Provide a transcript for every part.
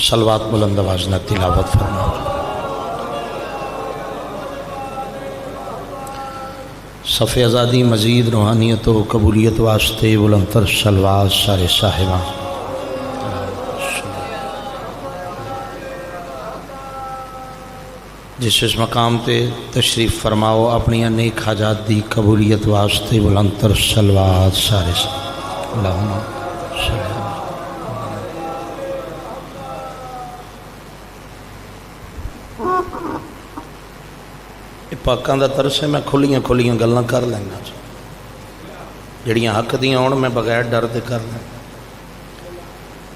صلوات بلند آواز نہ تلاوت فرماؤ۔ صف آزادی مزید روحانیت و قبولیت واسطے بلند تر صلوات سارے صاحبان۔ جس اس مقام تے تشریف فرماؤ اپنی نیک حاجات دی قبولیت واسطے بلند تر صلوات سارے اللہم صلی اللہ۔ پاکاں دا ترس ہے، میں کھلیاں گلاں کر لینا جڑیاں حق دیاں ہون میں بغیر ڈر دے کر لینا۔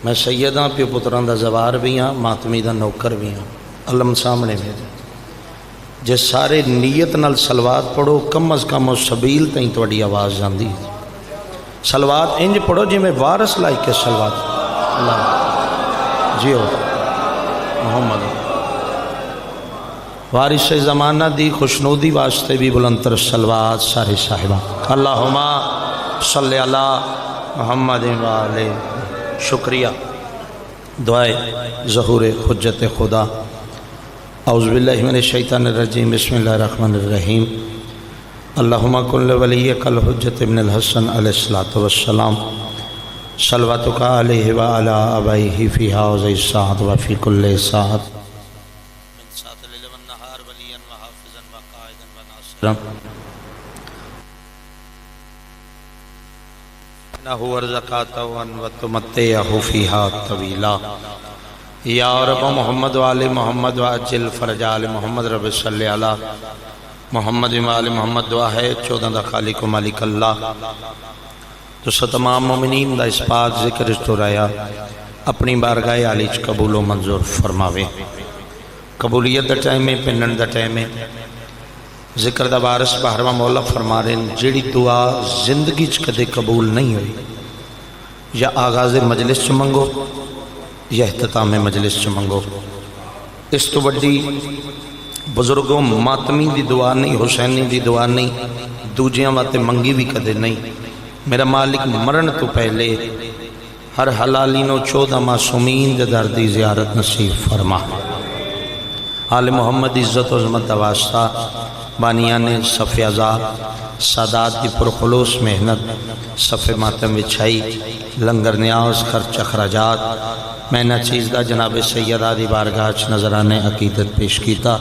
میں سیداں پیو پتراں دا زوار بھی ہاں، ماتمی دا نوکر بھی ہاں، علم سامنے بھیجا جے سارے نیت نال صلوات پڑھو کم از کم اس سبیل تائیں تواڈی آواز آندی صلوات انج پڑھو جی میں وارث لائی کے صلوات اللہ جیو محمد وارث زمانہ دی خوشنودی واسطے بھی بلندتر صلوات سارے صاحبہ اللہم صلی علی محمد والے۔ شکریہ دعائے ظہور حجت خدا۔ اعوذ باللہ من الشیطان الرجیم، بسم اللہ الرحمن الرحیم۔ اللہم کن ولیک الحجت ابن الحسن علیہ السلام صلواتک علیہ وعلی آبائہ فی ہذہ الساعۃ وفی کل ساعۃ من ساعۃ اللیل والنہار ولیا وحافظا وقائدا وناصرا انہ ارزقاک وتمتعہ فیہا طویلا۔ یا رب محمد وآل محمد وعجل فرج آل محمد رب صلی علی محمد وآل محمد دعا ہے 14 دا خالق و مالک اللہ تو تمام مومنین دا اس پاک ذکر استرایا اپنی بارگاہ عالیچ قبول و منظور فرماوے۔ قبولیت دا ٹائم ہے، پنن دا ٹائم ہے، ذکر دا بارس بہرواں مولا فرما رہے ہیں جیڑی دعا زندگی چ کدے قبول نہیں ہوئی یا آغاز مجلس چ منگو یا اختتام مجلس چ منگو، اس تو بڑی بزرگوں ماتمی دی دعا نہیں، حسینی دی دعا نہیں، دوجیاں واتے منگی بھی کدے نہیں۔ میرا مالک مرن تو پہلے ہر حلالینو 14 معصومین دے در دی زیارت نصیب فرما۔ آل محمد عزت و عظمت دا واسطہ بانیان صف ازا سادات دی پرخلوص محنت صف ماتم وچھائی لنگر نیاز خرچ اخراجات میں نہ چیز دا جناب سیدہ دی بارگاہ نظرانے عقیدت پیش کیتا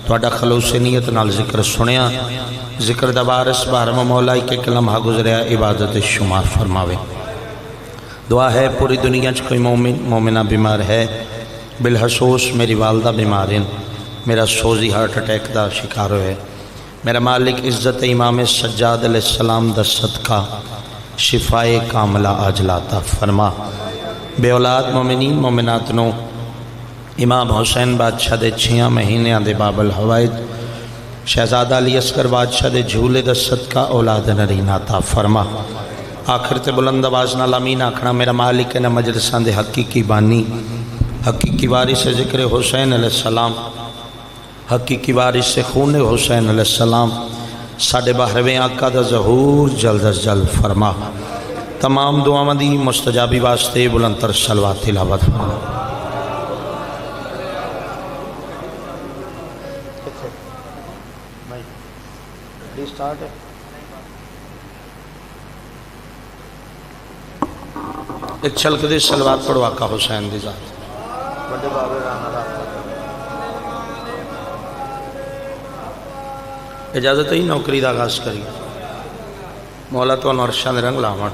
توڑا خلوص نیت نال ذکر سنیا ذکر دا بارس بارم مولائی کے کلمہ گزریا عبادت شمار فرماوے۔ دعا ہے پوری دنیا چ کوئی مومنہ بیمار ہے، بالخصوص میری والدہ بیمار ہیں، میرا سوزی ہارٹ اٹیک دا شکار ہوئے، میرا مالک عزت امام سجاد علیہ السلام دا صدقہ شفائے کاملہ عاجلاتہ فرما۔ بے اولاد مومنین مومنات نو امام حسین بادشاہ دے 6 مہینے دے باب الحوائد شہزادہ علی اصغر بادشاہ دے جھولے دا صدقہ اولاد نرین عطا فرما۔ آخر تے بلند آواز نال آمین آکھنا میرا مالک نے مجلسان دے حقیقی بانی حقیقی وارث ذکر حسین علیہ السلام حقیقی وارث خون حسین علیہ السلام ساڑھے بہرویں آقا دا ظہور جلد از جلد فرما۔ تمام دعاں دی مستجابی واسطے بلندتر صلوات تلاوت فرما۔ ایک چھلک دے صلوات پڑھو آقا حسین دی ذات۔ اجازت ہی نوکری دا آغاز کری مولا تو انورشان رنگ لاؤن۔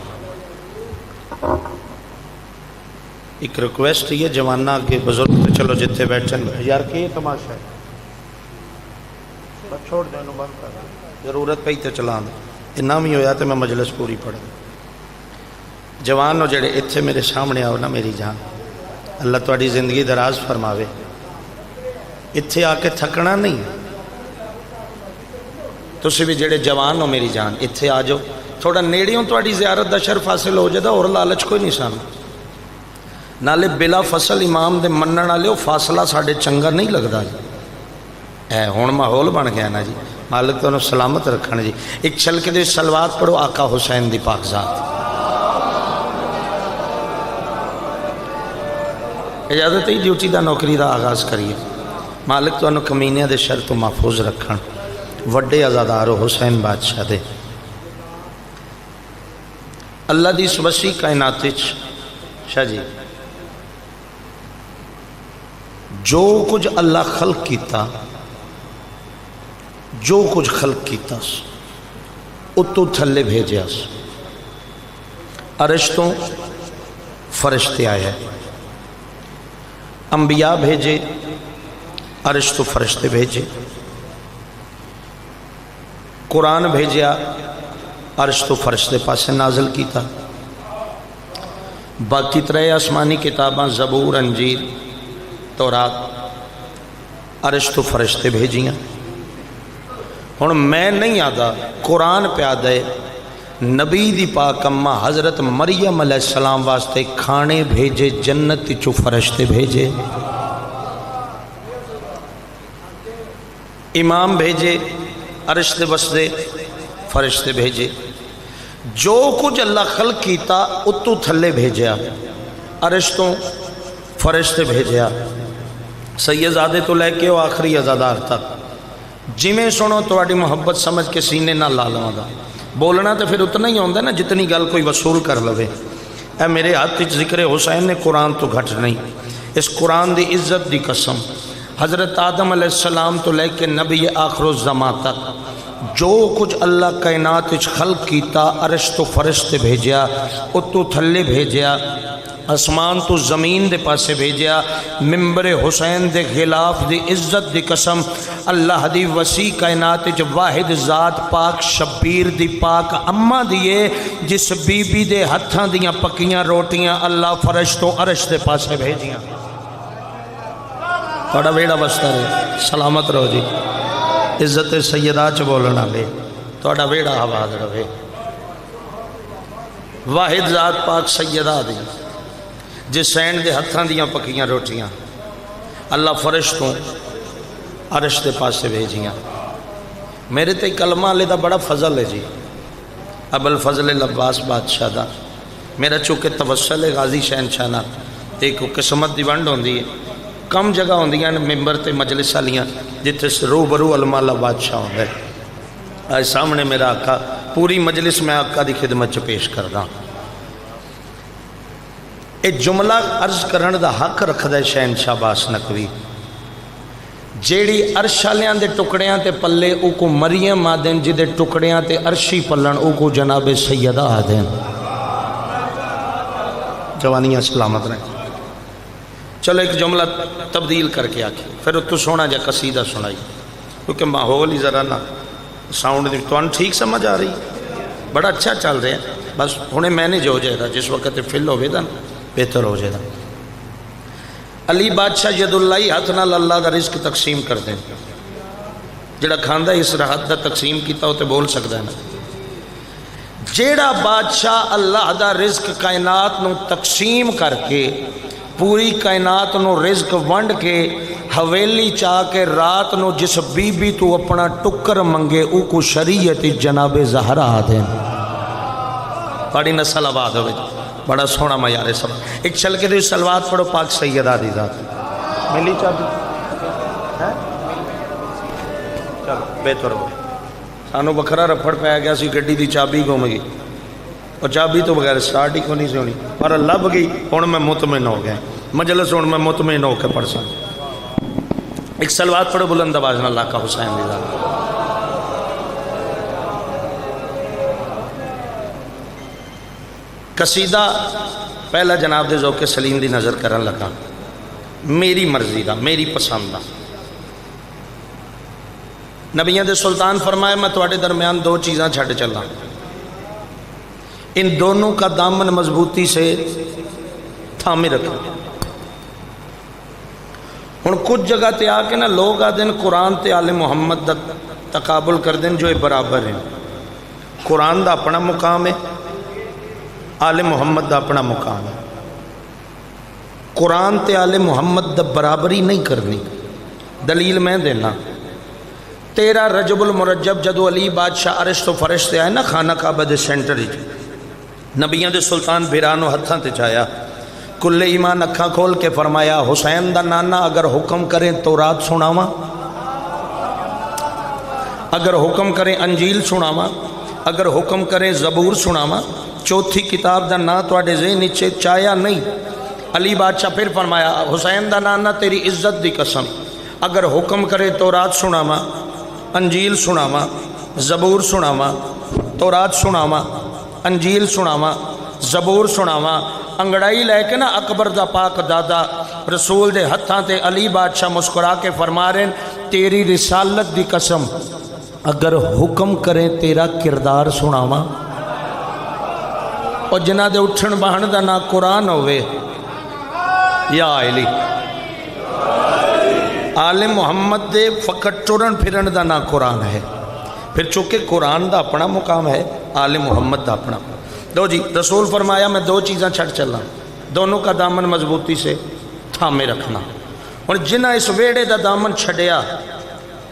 ایک ریکویسٹ یہ جوانہ کے بزرگ چلو جتے بیٹھن یار کہ یہ تماشا ہے چھوڑ دینو بند کر ضرورت پہ ہی تے چلان انام ہی ہویا تے میں مجلس پوری پڑھ جوانو جڑے اتھے میرے سامنے آؤ نا میری جان اللہ تواڈی زندگی دراز فرماوے اتھے آ کے تھکنا نہیں تسی بھی جڑے جوان ہو میری جان اتھے آ جاؤ تھوڑا نیڑیوں تواڈی زیارت دا شرف حاصل ہو جائے اور لالچ کوئی نہیں سانا نالے بلا فصل امام دے منن والے فاصلہ ساڈے چنگا نہیں لگدا جی اے ہن ماحول بن گیا نا جی مالک تو سلامت رکھنا جی ایک چھلک دے صلوات پڑھو آقا حسین دی پاک ذات اجازت ہی ڈیوٹی دا نوکری دا آغاز کریے. مالک تو انہوں کمینیاں دے شر تو محفوظ رکھن. وڈے عزادارو حسین بادشاہ دے اللہ دی اس وسیع کائنات شاہ جی جو کچھ اللہ خلق کیتا جو کچھ خلق کیتا اتو تھلے بھیجیا عرش تو فرشتے آئے انبیاء بھیجے عرش تو فرشتے بھیجے قرآن بھیجیا عرش تو فرشتے پاسے نازل کیتا باقی ترے آسمانی کتاباں زبور انجیل تورات عرش تو فرشتے بھیجیاں. ہن میں نہیں آدھا قرآن پہ آدھے نبی دی پاک اماں حضرت مریم علیہ السلام واسطے کھانے بھیجے جنت چو فرشتے بھیجے امام بھیجے عرش دے وسدے فرشتے بھیجے جو کچھ اللہ خلق کیتا اتو تھلے بھیجیا عرش تو فرشتے بھیجیا سیدزادے تو لے کے آخری عزادار تک جی میں سنو تواڈی محبت سمجھ کے سینے نہ لا لواں گا. بولنا تو پھر اتنا ہی ہوندہ نا جتنی گل کوئی وصول کر لوے. اے میرے ہاتھ ذکر حسین نے قرآن تو گھٹ نہیں. اس قرآن دی عزت دی قسم حضرت آدم علیہ السلام تو لے کے نبی آخر الزمان تک جو کچھ اللہ کائنات خلق کیتا عرش تو فرشتے بھیجیا اتو تھلے بھیجیا اسمان تو زمین دے پاسے بھیجیا ممبر حسین دے خلاف دی عزت دی قسم اللہ دی وسیع کائنات واحد ذات پاک شبیر دی پاک اماں دیئے جس بی بی دے ہتھاں دیاں پکیاں روٹیاں اللہ فرش تو عرش دے پاسے بھیجیاں. بڑا ویڑا بستا رہے سلامت رہو جی عزت سیدہ چ بولنا لے توڑا ویڑا آباد رہے. واحد ذات پاک سیدہ دی جس سین دے ہتھاں دیاں پکیاں روٹیاں اللہ فرشتوں عرش دے پاسے بھیجیاں. میرے تے کلمہ لے دا بڑا فضل ہے جی ابو الفضل العباس بادشاہ دا میرا چونکہ توسل ہے غازی شہنشاہ نال ایک قسمت دی ونڈ ہوندی ہے کم جگہ ہوندیاں ممبر تے مجلس والیاں جتھے روبرو علماء اللہ بادشاہ ہوندا ہے. آج سامنے میرا آقا پوری مجلس میں آقا دی خدمت چ پیش کردا ایک جملہ عرض کرن دا حق رکھدا ہے شہنشاہ باس نقوی جیڑی عرش والیاں دے ٹکڑیاں تے پلے او کو مریم آدن جی دے ٹکڑیاں تے عرشی پلن او کو جناب سیدہ آدن. جوانیاں سلامت رہیں. چلو ایک جملہ تبدیل کر کے آکھیں پھر تو سونا جا قصیدہ سنائی کیونکہ ماحول ہی ذرا نا ساؤنڈ دی تو ٹھیک سمجھ آ رہی بڑا اچھا چل رہے ہیں بس ہنے مینیج ہو جائے گا جس وقت فل ہوئے دا بہتر ہو جائے گا. علی بادشاہ ید اللہ ہاتھ نال اللہ دا رزق تقسیم کر دیں جڑا کھاندہ اس راحت دا تقسیم کیتا ہوتے بول سکتا ہے نا. جیڑا بادشاہ اللہ دا رزق کائنات نو تقسیم کر کے پوری کائنات نو رزق ونڈ کے حویلی چاہ کے رات نو جس بی بی تو اپنا ٹکر منگے او کو شریعت جناب زہرا دیں. بڑی نسل آباد ہوئے بڑا سونا معیار سب. ایک چل کے دے سلوات پڑھو پاک سیدہ دی ذات ملی چابی چلو بہتر ہو سانو بکھرا رفڑ پہ گیا سی گڈی دی چابی گم گئی اور چابی تو بغیر سٹارٹ ہی کو نہیں سی ہونی پر لب گئی ہوں میں مطمئن ہو گیا مجلس ہوں میں مطمئن ہو کے پڑھ سکتا. ایک سلوات پڑھو بلند آواز نال اللہ کا حسین دی ذات. قصیدہ پہلا جناب دے ذوق سلیم دی نظر کرن لگا میری مرضی دا میری پسند دا. نبیوں دے سلطان فرمائے میں تواڈے درمیان دو چیزاں چھڈ چلا ان دونوں کا دامن مضبوطی سے تھامے رکھو. ہن کچھ جگہ تے آ کے نا لوگ آدن قرآن تے آل محمد دا تقابل کر دیں جو برابر ہیں. قرآن دا اپنا مقام ہے آل محمد دا اپنا مقام ہے. قرآن تے آل محمد دا برابری نہیں کرنی. دلیل میں دینا 13 رجب المرجب جدو علی بادشاہ عرش تو فرشتے آئے نا خانہ کعبہ دے سینٹر نبیوں دے سلطان بھیرانو ہتھاں تے چایا کل ایمان اکھاں کھول کے فرمایا حسین دا نانا اگر حکم کریں تو رات سناواں، اگر حکم کریں انجیل سناواں، اگر حکم کریں زبور سناواں۔ چوتھی کتاب دا نا تواڈے ذہن وچ چایا نہیں۔ علی بادشاہ پھر فرمایا حسین دا نانا تیری عزت دی قسم اگر حکم کرے تو رات سناواں، انجیل سناواں، زبور سناواں، تورات سناواں، انجیل سناواں، زبور سناواں۔ انگڑائی لے کے نا اکبر دا پاک دادا رسول دے ہتھاں تے علی بادشاہ مسکرا کے فرما رہے ہیں تیری رسالت دی قسم اگر حکم کریں تیرا کردار سناواں۔ اور جنہ دے اٹھن بہن دا نا قرآن ہوئے یا علی آل محمد دے فقط ٹرن پھرن دا نا قرآن ہے، پھر چونکہ قرآن دا اپنا مقام ہے، آل محمد دا اپنا۔ دو جی رسول فرمایا میں دو چیزاں چھڑ چلنا، دونوں کا دامن مضبوطی سے تھامے رکھنا۔ اور جنہ اس ویڑے دا دامن چھڑیا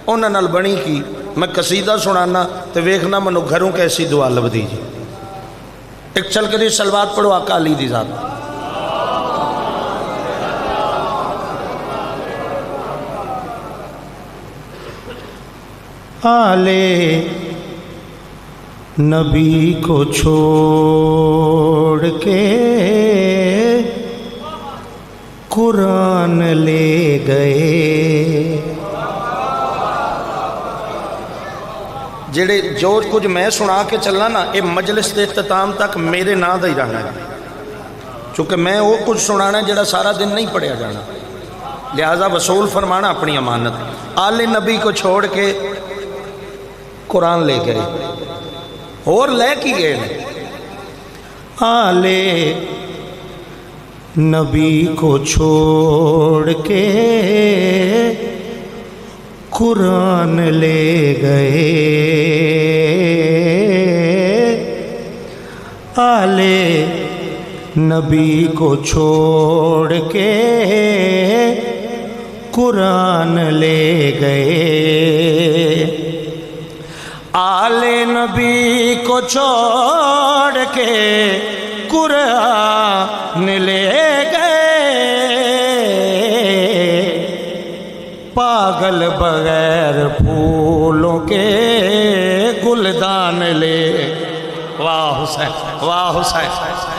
انہاں نال بنی کی میں قصیدہ سنانا تو ویکھنا منو گھروں کیسی دعا لب دی جی۔ ایک چل کے دی سلوات پڑھو آقا علی دی ذات۔ آلے نبی کو چھوڑ کے قرآن لے گئے۔ جڑے جو کچھ میں سنا کے چلنا نا یہ مجلس کے اختتام تک میرے نا دا ہی رہنا ہے، چونکہ میں وہ کچھ سنانا ہے جڑا سارا دن نہیں پڑھیا جانا، لہذا وصول فرمانا اپنی امانت۔ آل نبی کو چھوڑ کے قرآن لے گئے اور لے کی گئے آل نبی کو چھوڑ کے قرآن لے گئے۔ آل نبی کو چھوڑ کے قرآن لے گئے۔ آل نبی کو چھوڑ کے قرآن لے گئے، پاگل بغیر پھولوں کے گلدان لے۔ واہ حسین واہ حسین،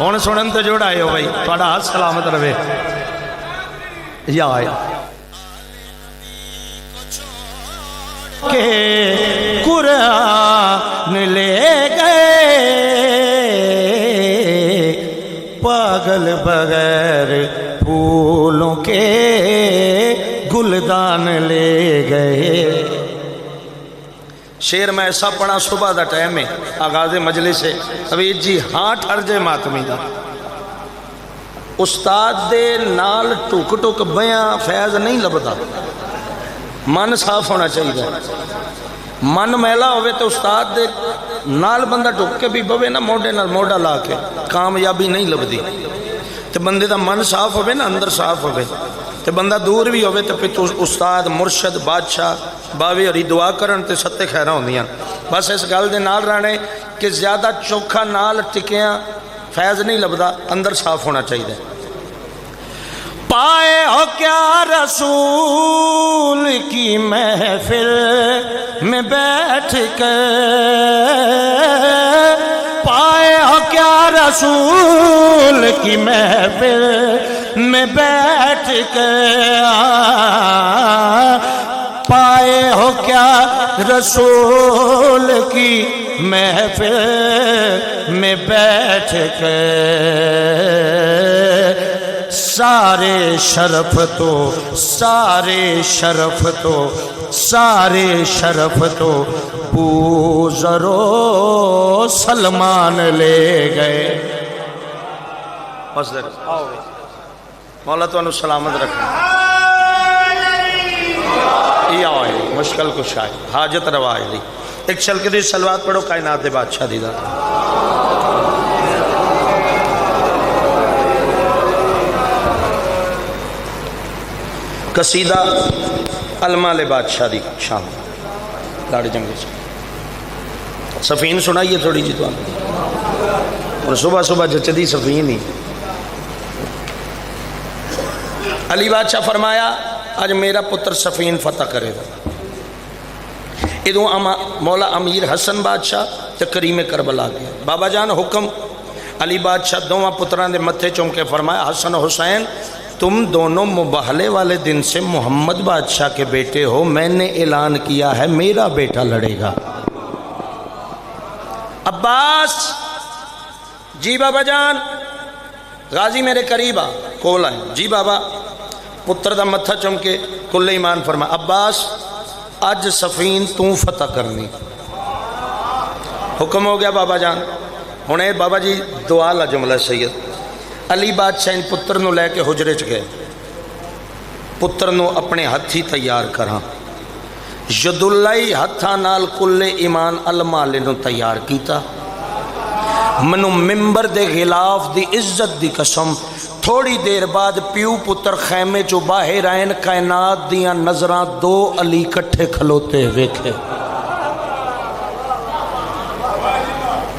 ہون سنن تو جوڑا ہے ہو بھائی، تھوڑا ہاتھ سلامت رہے یا آیا کہ قرآن لے گئے، پاگل بغیر پھولوں کے گلدان لے گئے۔ شیر میں ایسا پڑھا صبح دا ٹائم ہے آغاز مجلس ہے حبیب جی ہاں ٹھر جے ماتمی دا استاد دے نال ٹک ٹک بیاں فیض نہیں لبدا، من صاف ہونا چاہیے۔ من میلا ہوئے تو استاد دے نال بندہ ٹک کے بھی بوے نا موڈے نال موڈا لا کے کامیابی نہیں لبدی۔ تو بندے دا من صاف ہوئے نا اندر صاف ہوئے تو بندہ دور بھی ہوئے تو پھر تو استاد مرشد بادشاہ باوی اور دعا کرن تے ستے خیرہ ہوندیاں۔ بس اس گل دے نال رہنے کہ زیادہ چوکھا نال ٹکیاں فیض نہیں لبدا، اندر صاف ہونا چاہیے۔ پائے ہو کیا رسول کی محفل میں بیٹھ کر، پائے ہو کیا رسول کی محفل میں بیٹھ کر، پائے ہو کیا رسول کی محفل میں بیٹھ کر، سارے شرف تو سارے شرف تو سارے شرف تو بوذر و سلمان لے گئے۔ بس آؤ مولا تو انہوں سلامت رکھنا یہ آئے مشکل کچھ آئے حاجت روا آئے لی۔ ایک چل کے دی سلوات پڑھو کائنات بادشاہ دیدہ۔ قصیدہ المال بادشاہ دی شام لاڑی جنگی سے سفین سنائیے تھوڑی جی تو اور صبح صبح جچدی سفین ہی علی بادشاہ فرمایا آج میرا پتر صفین فتح کرے گا۔ ادو مولا امیر حسن بادشاہ تے کریم کربلا گیا۔ بابا جان حکم، علی بادشاہ دونوں پتران دے متھے چوم کے فرمایا حسن حسین تم دونوں مباہلے والے دن سے محمد بادشاہ کے بیٹے ہو، میں نے اعلان کیا ہے میرا بیٹا لڑے گا۔ عباس جی بابا جان، غازی میرے قریب آ کول آئے، جی بابا، پتر دا متھا چم کے کل ایمان فرما عباس اج صفین تو فتح کرنی۔ حکم ہو گیا بابا جان۔ ہونے بابا جی دعا لا جملہ سید علی بادشاہ ان پتر نو لے کے حجرے چ گئے، پتر نو اپنے ہتھی تیار کراں، ید اللہ ہتھاں نال کل ایمان المالے نو تیار کیتا۔ منو ممبر دے غلاف دی عزت دی قسم تھوڑی دیر بعد پیو پتر خیمے چو باہر آئین، کائنات دیاں نظراں دو علی کٹھے کھلوتے ویکھے،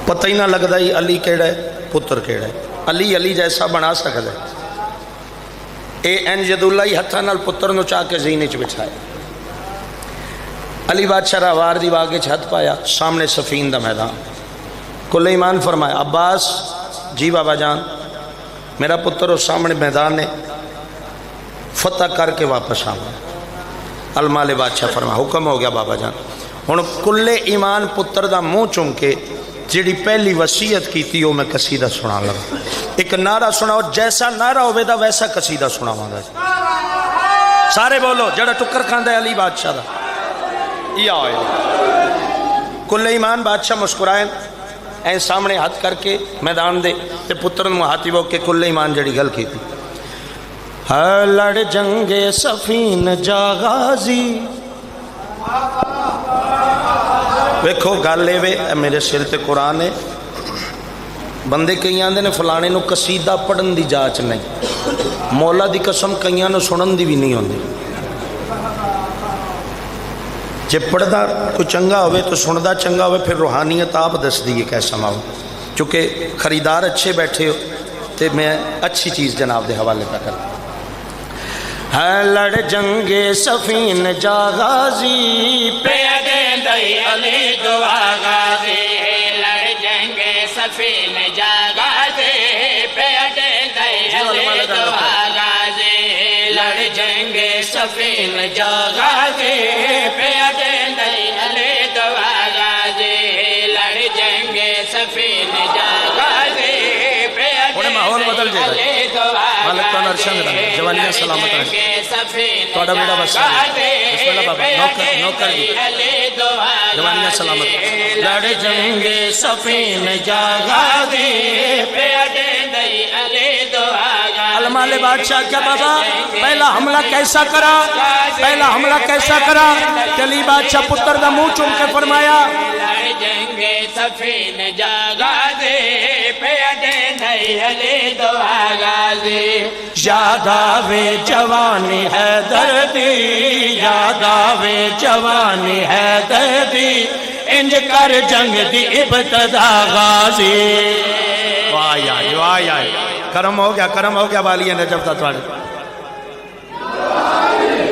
پتہ ہی نہ لگدا ہی علی کیڑا ہے پتر کیڑا ہے، علی علی جیسا بنا سکتا ہے۔ اے این ید اللہ ہتھاں نال پتر نو چاہ کے زینے چ بٹھائے۔ علی بادشاہ راوار دی واگے چھت پایا، سامنے صفین دا میدان، کل ایمان فرمایا عباس جی بابا جان میرا پتر اس سامنے میدان نے فتح کر کے واپس آؤں۔ المال بادشاہ فرمایا حکم ہو گیا بابا جان۔ ہن کل ایمان پتر دا منہ چوم کے جڑی پہلی وصیت کی تھی وہ میں قصیدہ سنا لگا۔ ایک نعرہ سناؤ، جیسا نعرہ ہوئے دا ویسا قصیدہ سناؤں گا۔ سارے بولو جڑا ٹکر کھاندا ہے علی بادشاہ دا یا ہوئے۔ کل ایمان بادشاہ مسکرائیں اے سامنے ہاتھ کر کے میدان دے تے پتر مہاتی وہ کے کل ایمان جڑی گل کی تھی لڑ جنگ صفین جا غازی۔ ویکھو گل لے وے میرے سر تے قرآن ہے، بندے کئی آندے نے فلانے نو قصیدہ پڑھن دی جاچ نہیں، مولا دی قسم کئیاں نو سنن دی بھی نہیں ہوندی۔ جے پڑھدا کوئی چنگا ہوئے تو سندا چنگا ہوئے، پھر روحانیت آپ دس دیئے کیسا ماؤ، چونکہ خریدار اچھے بیٹھے ہو تے میں اچھی چیز جناب دے حوالے پہ کرتا۔ ہے لڑ جنگ صفین جا غازی پہ دین دئی علی دعا غازی، لڑ جنگ صفین جا غازی پہ دین دئی علی دعا غازی، لڑ جنگ صفین جا غازی پہ دین دئی علی دعا غازی، لڑ جنگ صفین جا غازی پہ ماحول بدل جائے گا۔ مالک تعالیٰ ارشاد رہے جوانیاں سلامت رہے، توڑا بیڑا بس بسم اللہ بابا نوکر جی جوانیاں سلامت رہے۔ لڑ جنگ صفین جا غازی پہ دین دئی علی دعا غازی۔ المال بادشاہ کیا بابا پہلا حملہ کیسا کرا، پہلا حملہ کیسا کرا؟ علی بادشاہ پتر دا منہ چوم کے فرمایا لڑ جنگ صفین جا غازی پہ دین دئی علی دعا غازی، یاد آوے جوانی ہے دردی، یاد آوے جوانی ہے دردی، انج کر جنگ دی ابتدا غازی۔ واہ آئی واہ آئی، کرم ہو گیا والی نے جب تک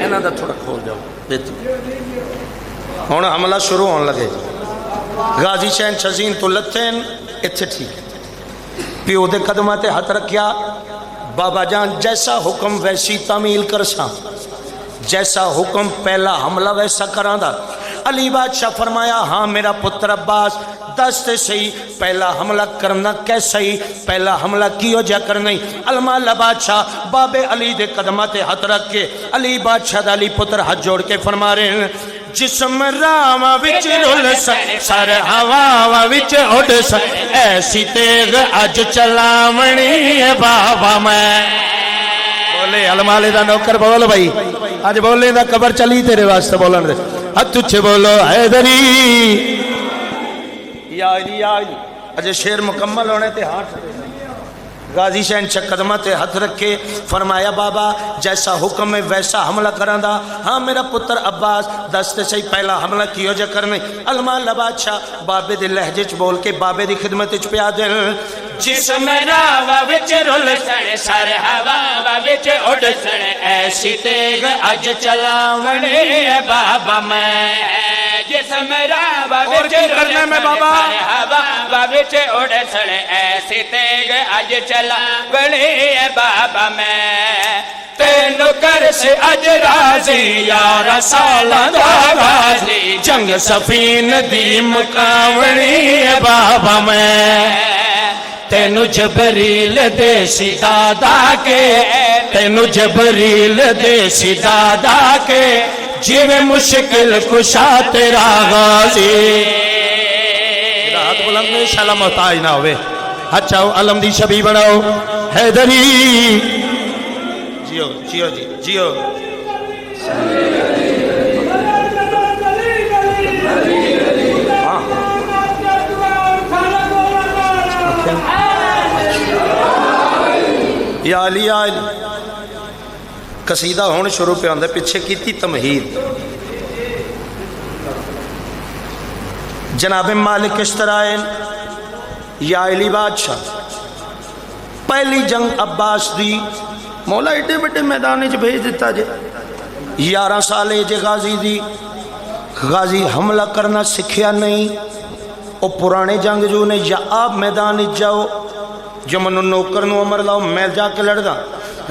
انہاں دا تھوڑا کھول جاؤ۔ ہن حملہ شروع ہون لگے، غازی شہن شزین تو لتھین اتھے ٹھیک ہے، پیو دے قدمہ تے ہاتھ رکھیا، بابا جان جیسا حکم ویسی تعمیل کرساں، جیسا حکم پہلا حملہ ویسا کراندا۔ علی بادشاہ فرمایا ہاں میرا پتر عباس دست صحیح، پہلا حملہ کرنا کیسا ہی، پہلا حملہ کیوں جا کرنا ہی۔ المال بادشاہ بابے علی دے قدمات ہاتھ رکھ کے علی بادشاہ دا علی پتر ہاتھ جوڑ کے فرما رہے ہیں جسم راما وچ رول سر ہوا وچ اڑ ایسی تیغ اج چلاونی ہے بابا میں۔ بولے المالے دا نوکر بول بھائی آج بولنے دا قبر چلی تیرے واسطے بولن دے ہاتھ اچھے بولو حیدری یا علی اجے شیر مکمل ہونے تے ہاتھ غازی شہن قدمہ تے ہاتھ رکھے فرمایا بابا جیسا حکم ہے ویسا حملہ کراندا۔ ہاں میرا پتر عباس دست سے پہلا حملہ کیوں جا کرنے۔ المال بادشاہ بابے دے لہجے چ بول کے بابے دی خدمت چ پیا دل جسم راوا وچ رل سن سر ہوا وچ اڑ سن ایسی تیغ اج چلاونے بابا میں جسم راوا وچ رل سن سر ہوا وچ اڑ سن ایسی تیغ اج چلاونے بابا میں تینو کر سے اج راضی یارا سالاں دا غازی جنگ سفین دی مقاوڑی بابا میں تینو جبریل دے سی دادا کے تینو جبریل دے سی دادا کے جیویں مشکل کشا تیرا غازی ہاتھ بلند میں انشاءاللہ محتاج نہ ہوئے اچھا علم دی شبی بڑھاؤ حیدری جیو جیو جی جیو یا علی یا علی قصیدہ ہون شروع پہ آندھا پیچھے کی تھی تمہید جناب مالک اشترائن یا علی بادشاہ پہلی جنگ عباس دی مولا ایڈے بڑے میدانے جو بھیج دیتا جے 11 سالے جے غازی دی غازی حملہ کرنا سکھیا نہیں او پرانے جنگ جو نے یا آپ میدانے جاؤ جو منو نوکر نو عمر لاؤ میں جا کے لڑ دا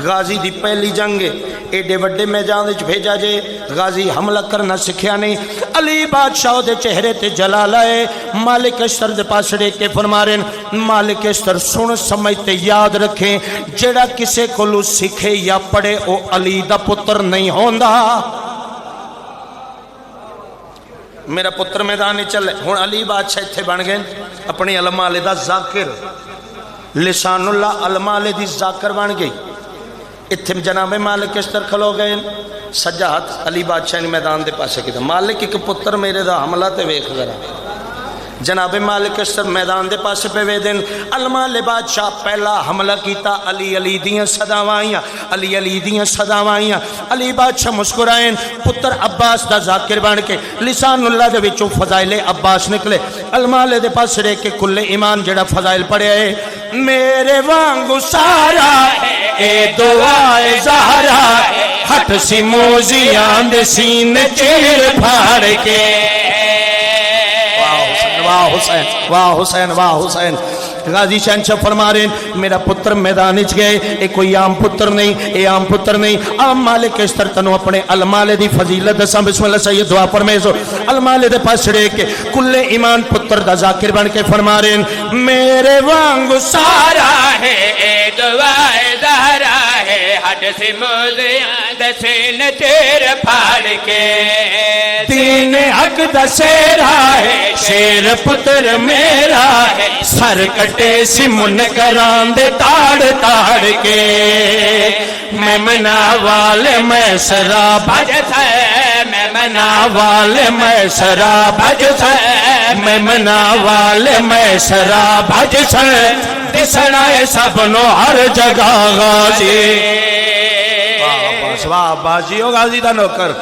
غازی دی پہلی جنگ ایڈے بڑے میدانے جو بھیجا جے غازی حملہ کرنا سکھیا نہیں علی بادشاہ دے چہرے تے جلال آئے مالک اشتر دے پاس رے کے فرمارن مالک اشتر سن سمجھتے یاد رکھیں جڑا کسے کو لو سکھے یا پڑے او علی دا پتر نہیں ہوندا میرا پتر میدانے چلے ہون علی بادشاہ تھے بن گئے اپنی علماء دا ذاکر لسان اللہ علماء دی ذاکر بن گئی اتھم جناب مالک اشتر کھلو گئے سجاد علی بادشاہ نے میدان دے پاسے کی تھا مالک ایک پتر میرے دا حملہ تے ویکھ ذرا جناب مالک اشتر میدان دے پاسے پہ وے دن علماء بادشاہ پہلا حملہ کیتا علی علی دیاں صداوائیاں علی علی دیاں صداوائیاں علی بادشاہ مسکرائیں پتر عباس دا ذاکر بن کے لسان اللہ دے وچوں فضائل عباس نکلے علماء دے پاس رہ کے کل ایمان جڑا فضائل پڑھے آئے میرے وانگو سارا اے دعائے زہرا ہٹ سی موزیاں دے سینے چیر پھاڑ کے واہ حسین واہ حسین واہ حسین غازی شہنشاہ فرما رہے ہیں میرا پتر میدانچ گئے اے کوئی عام پتر نہیں اے عام پتر نہیں عام مالک اشتر تنو اپنے علمال دی فضیلت دساں بسم اللہ سید دعا فرمیزو علمال دے پاس رہے کہ کل ایمان پتر دا ذاکر بن کے فرما رہے ہیں میرے وانگو سارا ہے اے دعائے زہرا ہے ہٹ سی موزیاں دسین تیر پھاڑ کے دین حق دا سیرا ہے شیر پتر میرا ہے سر کٹے سی منکران دے تاڑ تاڑ کے میں منا والے میں سرا بھج سے میں منا والے میں سرا بھج سے میں منا والے میں سرا بھج سے دسنا ہے سب نو ہر جگہ غازی واہ بازی ہو غازی دا نوکر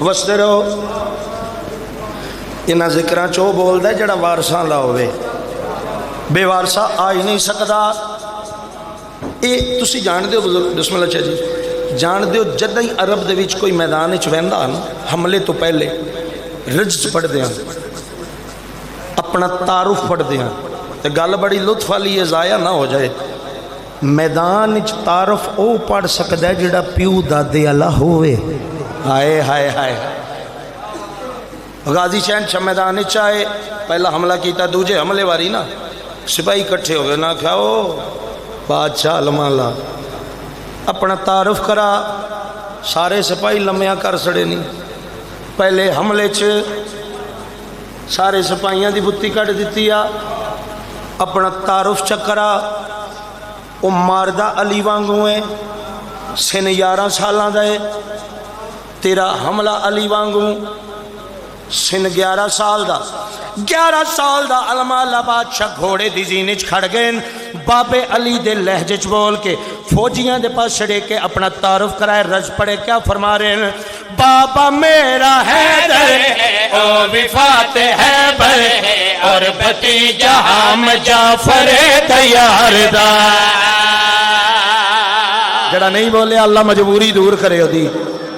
وسدے رہو انہاں ذکران چو بول دے جڑا وارساں لا ہوئے بے وارسا آئی نہیں سکتا اے تسی جان دیو بسم اللہ چاہ جی جان دیو جدہ ہی عرب دے وچ کوئی میدان چ ویندا نا حملے تو پہلے رجز پڑھ دیاں اپنا تعارف پڑھ دیاں تے گل بڑی لطف والی ہے ضائع نہ ہو جائے میدان چ تعارف او پڑھ سکدا ہے جڑا پیو دادے والا ہوئے ہائے ہائے ہائے غازی شہنشاہ میدان چاہے پہلا حملہ کیتا دوجے حملے واری نا سپاہی کٹھے ہو گئے نہ کھاؤ بادشاہ علماء اللہ اپنا تعارف کرا سارے سپاہی لمحہ کر سڑے نہیں پہلے حملے چ سارے سپاہیاں دی بتی کٹ دیتی اپنا تعارف چکرا وہ ماردہ علی وانگو ہے سن 11 سالاں دے تیرا حملہ علی وانگو سن 11 سال دا 11 سال دا علماء بادشاہ گھوڑے دی زین چ کھڑ گئے بابے علی دے لہجے چ بول کے فوجیاں دے پاس چڑے کے اپنا تعارف کرائے رج پڑے کیا فرما رہے ہیں بابا میرا حیدر ہے او وفات حیبر ہے اور بھتیجا ہم جعفر تیار دا جڑا نہیں بولے اللہ مجبوری دور کرے ہو دی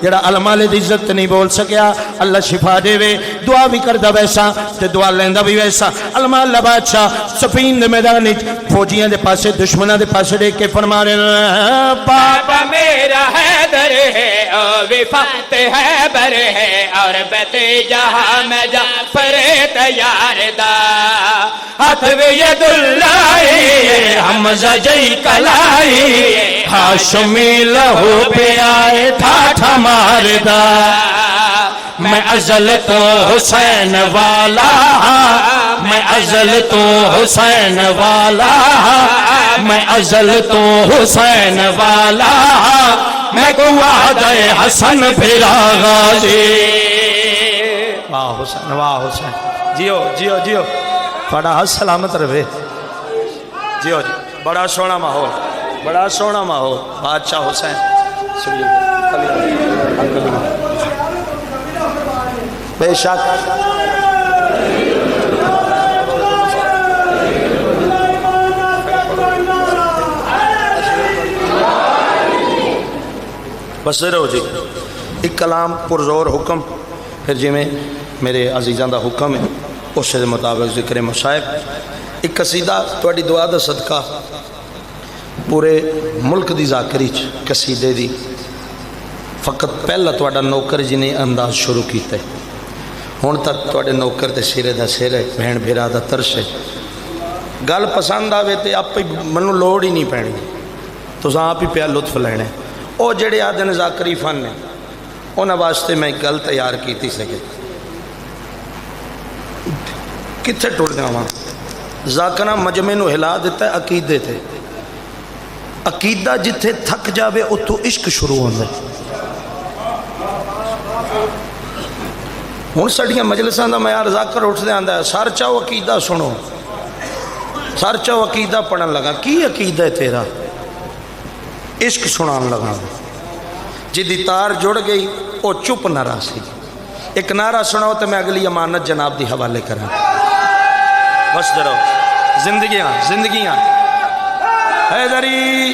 جڑا علماء دی عزت نہیں بول سکیا اللہ شفا دے وے دعا بھی کردہ ویسا تے دعا لیندہ بھی ویسا علماء اللہ بادشاہ سفین دے میدان فوجیاں دے پاسے دشمنہ دے پاسے دے کے فرما رہے ہیں بابا میرا حیدر ہے اور وفات حیبر ہے اور بھتیجا ہم جعفر تیار دا ہاتھ میں ید اللہ حمزہ جئی کلائی ہاشمی لہو پہ آئے ٹھاٹھا ماردہ میں ازل تو حسین والا میں ازل تو حسین والا میں ازل تو حسین والا میں گوادہ حسن پھرا غازی واہ حسین واہ حسین جیو جیو جیو بڑا سلامت رہے جیو جی بڑا سونا ماحول بڑا سونا ماحول بادشاہ حسین بے شک بس رہو جی ایک کلام پرزور حکم پھر جی میں میرے عزیزاں دا حکم ہے اس سے مطابق ذکر مصائب ایک قصیدہ تواڈی دعا دا صدقہ پورے ملک دی ذاکری قصیدے دی فقط پہلا تواڈا نوکر جنہیں انداز شروع کیتا ہے ہون تک تواڈے نوکر تے سرے دا سر ہے بہن بھیرا دا ترس ہے گل پسند آوے تے آپ منو لوڑ ہی نہیں پینی تو آپ ہی پیا لطف لینے او جڑے آدھن ذاکری فن نے انہاں واسطے میں گل تیار کیتی سکے کتھے ٹوڑ جاواں ذاکرہ مجمع نو ہلا دیتا ہے عقیدے تھے عقیدہ جتھے تھک جاوے اتو عشق شروع ہوندے ہن ساڈیاں مجلساں دا معیار ذاکر اٹھ دے آندا ہے سر چاہو عقیدہ سنو سر چاہو عقیدہ پڑھن لگا کی عقیدہ ہے تیرا عشق سنان لگا جدی تار جڑ گئی او چپ نہ رہا سی ایک نعرہ سناؤ تو میں اگلی امانت جناب دی حوالے کریں بس درو زندگیاں زندگیاں حیدری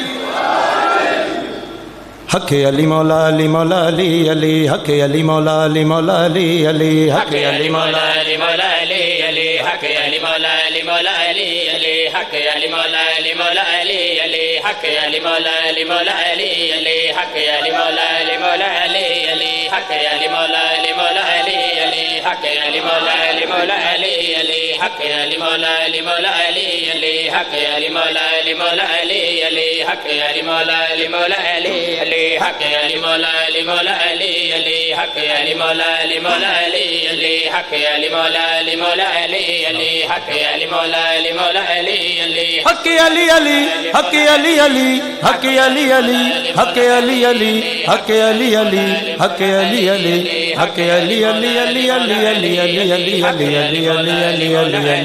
حق علی مولا علی مولا علی علی حق علی مولا علی مولا علی علی حق علی مولا علی مولا علی علی حق علی مولا علی مولا علی علی حق علی مولا علی مولا علی علی حق علی مولا علی مولا علی علی حق علی مولا علی مولا علی علی حق علی مولا علی مولا علی علی حق علی مولا علی مولا علی علی حق علی مولا علی مولا علی علی حق علی مولا علی مولا علی علی حق علی مولا علی مولا علی علی حق علی مولا علی مولا علی علی حق علی مولا علی مولا علی علی حق علی مولا علی مولا علی علی حق علی مولا علی مولا علی علی حق علی علی حق علی علی حق علی علی حق علی علی حق علی علی حق علی علی حق علی علی علی علی علی علی علی علی علی علی علی علی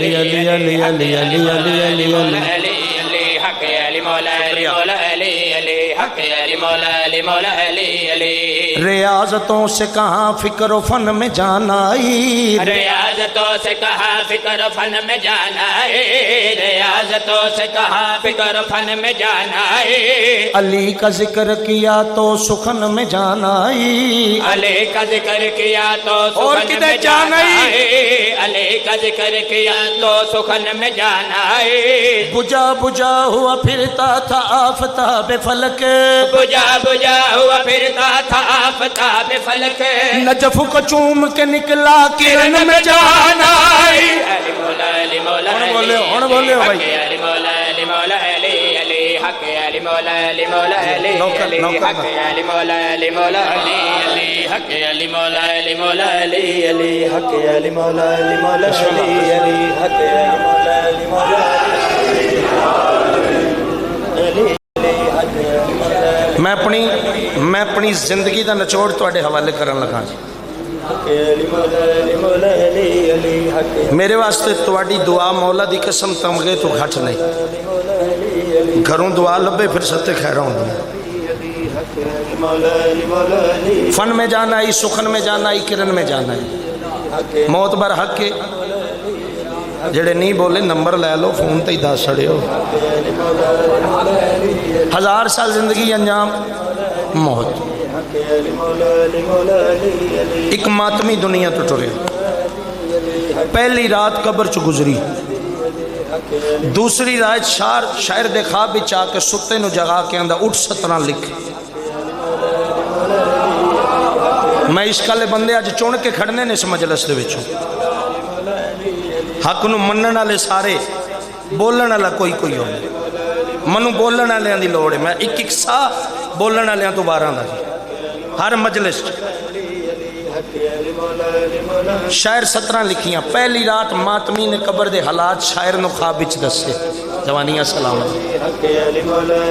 علی علی علی علی علی علی علی حق علی مولا علی مولا علی علی حق علی مولا علی مولا علی علی ریاضتوں سے کہاں فکر و فن میں جانا ریاضتوں سے کہاں فکر و فن میں جانا ہے ریاضتوں سے کہاں فکر و فن میں جانا ہے علی کا ذکر کیا تو سخن میں جانا علی کا ذکر کیا تو سخن میں جانا ہے علی کا ذکر کیا تو سخن میں جانا ہے بجا بجا ہوا پھرتا تھا آفتاب فلک بجا بجا ہوا پھرتا تھا آفتاب فلک نجف کو چوم کے نکلا کرن میں جانا علی مولا علی مولا بولے بھائی علی مولا علی مولا علی علی حق علی مولا علی مولا علی علی حق علی مولا علی مولا علی علی حق علی مولا علی مولا علی علی حق علی مولا علی مولا علی علی حق علی مولا علی مولا میں اپنی زندگی دا نچوڑ تواڈے حوالے کرن لگا جی میرے واسطے تواڈی دعا مولا دی قسم تمغے تو گھٹ نہیں، گھروں دعا لبے پھر ستے خیرہ ہوں۔ فن میں جانا ہی، سخن میں جانا ہی، کرن میں جانا ہی، موت بر حق کے جڑے نہیں بولے نمبر لے لو فون تے ہی دس سڑے ہو۔ 1000 سال زندگی انجام موت، ایک ماتمی دنیا تو ٹرے، پہلی رات قبر چ گزری، دوسری رات شاعر دے خواب وچ آ کے ستے نو جگا کے آندا اٹھ 17 لکھ۔ میں اس کالے بندے اج چن کے کھڑنے نے اس مجلس دے وچوں، حق نو منن والے سارے، بولن والا کوئی کوئی ہو، منو بولن والےاں دی لوڑ ہے، میں ایک ایک سا بولن والےاں تو 12 دا جی ہر مجلس۔ شاعر 17 لکھیاں، پہلی رات ماتمی نے قبر دے حالات شاعر نو خواب وچ دسے، جوانیاں سلام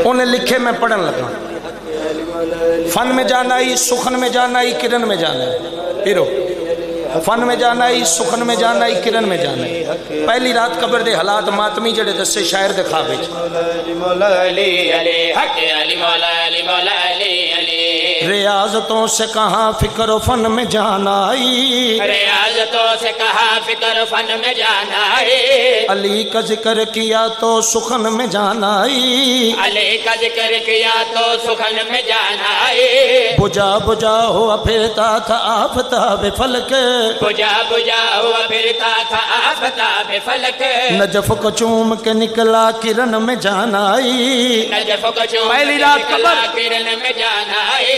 انہیں لکھے، میں پڑھن لگا۔ فن میں جانا ہی، سخن میں جانا ہی، کرن میں جانا ہے، پھرو فن میں جانا ہی، سخن میں جانا ہی، کرن میں جانا ہی۔ پہلی رات قبر دے حالات ماتمی جڑے دسے شاعر دے خواب وچ، ریاضتوں سے کہاں فکر و فن میں جانا آئی، ریاضتوں سے کہاں فکر فن میں جانا ہے، علی کا ذکر کیا تو سخن میں جانا آئی، علی کا ذکر کیا تو سخن میں جانا ہے، بجا بجا ہوا پھرتا تھا آفتاب فلک، بجا بجا ہوا پھرتا تھا آفتاب فلک، نجف کو چوم کے نکلا کرن میں جانا آئی، نجف کو چوم پہلی رات نکلا قبر، کرن میں جانا ہے،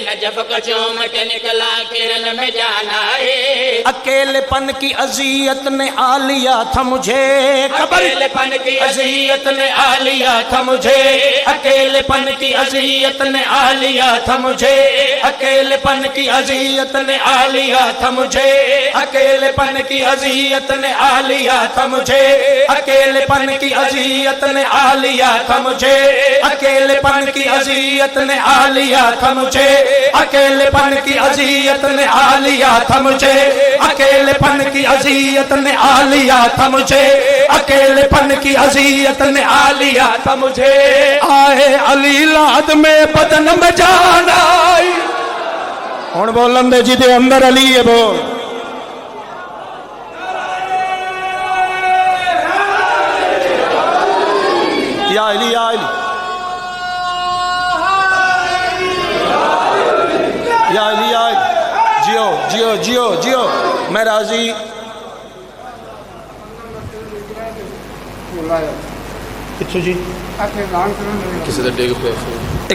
نجف کو چوم کے نکلا کرن میں جانا ہے، اکیلے پن کی اذیت نے آ لیا تھا مجھے، اکیلے پن کی اذیت نے آ لیا تھا مجھے، اکیلے پن کی اذیت نے آ لیا تھا مجھے، اکیلے پن کی اذیت نے آ لیا تھا مجھے، اکیلے پن کی اذیت نے آ لیا تھا مجھے، اکیلے پن کی اذیت نے آ لیا تھا مجھے، اکیلے پن کی اذیت نے آ لیا تھا مجھے، اکیلے پن کی اذیت نے آ لیا تھا مجھے، اکیلے پن کی اذیت نے آ لیا تھا مجھے، اکیلے پن کی اذیت نے آ لیا تھا مجھے، آئے علی لاد میں بدن میں جانا آئی، ہن بولن دے جی دے اندر علی ہے بول، یا علی یا علی یا علی یا علی، جیو جیو جیو جیو، میں راضی کتھو جی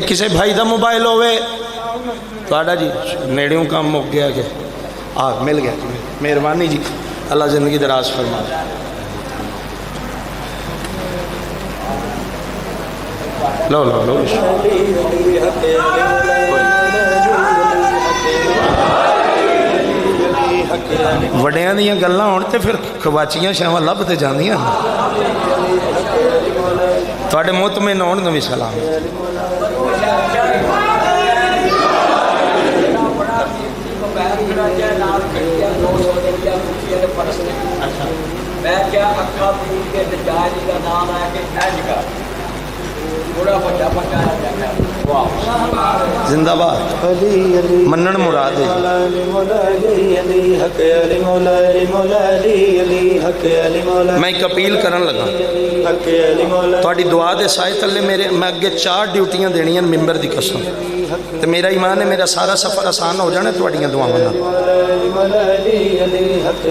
کسے بھائی دا موبائل ہوئے تو آڈا جی نیڑیوں کام مک گیا کہ مل گیا، مہربانی جی، اللہ زندگی دراز فرما۔ لو لو لو وڈیاں دیاں گلاں ہون تے پھر کھواچیاں شاواں لب تے جاندیاں، تواڈے مطمئن ہون نو بھی سلام۔ زندہ باد منن مراد ہے۔ میں ایک اپیل کرن لگا، تھوڑی دعا دے سائے تلے میرے میں اگے 4 ڈیوٹیاں دینیاں ممبر دی قسم، تو میرا ایمان ہے میرا سارا سفر آسان ہو جانا تھوڑیاں دعاواں نال۔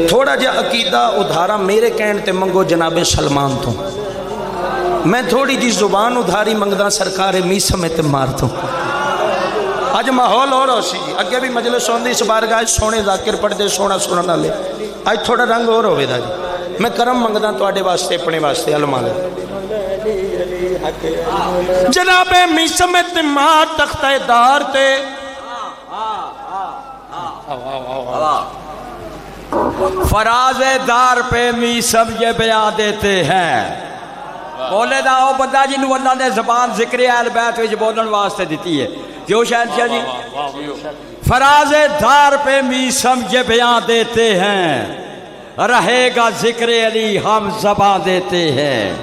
تھوڑا جا عقیدہ ادھارا میرے کہن تے منگو جناب سلمان تو، میں تھوڑی جی زبان ادھاری منگدا سرکار میس میں تے مار تو۔ اج ماحول اور ہو سی، اگے بھی مجلس ہوندی اس بارگاہ سونے ذاکر پڑھ دے سونا سنن والے، اج تھوڑا رنگ اور ہوے دا جی، میں کرم منگدا تواڈے واسطے اپنے واسطے علماء جناب میس میں تے مار تختہ دار تے فراز دار پہ میسم یہ بیان دیتے ہیں، بولے دا او بندہ جنہوں اللہ نے زبان ذکر اہل بیت وچ بولن واسطے دیتی ہے، کیوں شہنشاہ جی؟ فراز دار پہ میسم یہ بیان دیتے ہیں، رہے گا ذکر علی ہم زباں دیتے ہیں،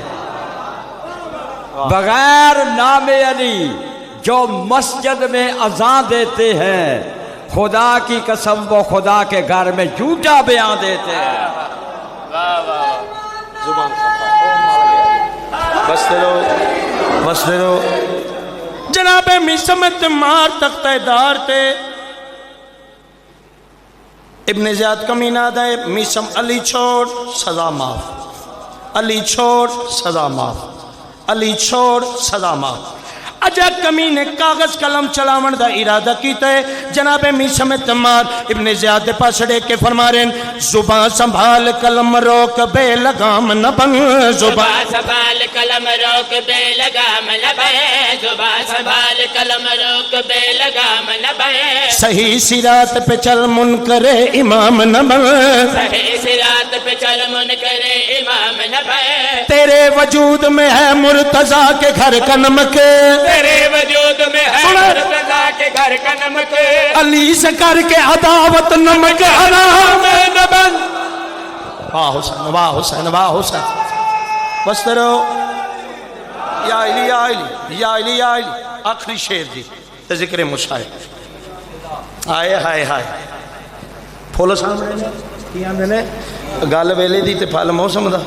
بغیر نام علی جو مسجد میں اذان دیتے ہیں، خدا کی قسم وہ خدا کے گھر میں جھوٹا بیان دیتے ہیں۔ بس رہو جناب میسم تمار تختہ دار تے ابن زیاد کمینہ دے میسم علی چھوڑ سزا معاف، علی چھوڑ سزا معاف، علی چھوڑ سزا معاف۔ اجا کمینے کاغذ قلم چلاون دا ارادہ کیتا ہے، جناب میسم تمار ابن زیاد پاس ڈے کے فرما رہے ہیں، زبان سنبھال قلم روک بے لگام نہ بن، زبان سنبھال قلم روک بے لگام نہ بن، زبان سنبھال قلم روک بے لگام نہ بن، صحیح سرات پہ چل منکر امام نہ بن، صحیح سرات پہ چل منکر امام نہ بن، تیرے وجود میں ہے مرتضیٰ کے گھر کا نمک، تیرے وجود میں ہے مرتضیٰ کے گھر کا نمک، علی سے کر کے عداوت نمک حرام نہ بن۔ واہ حسین واہ حسین واہ حسین، بس کرو یا علی یا علی یا علی یا علی۔ آخری شیر جی تے ذکر مشاہد آئے ہائے ہائے پھول سامنے کی آندے نے گل ویلے دی تے پھل موسم دا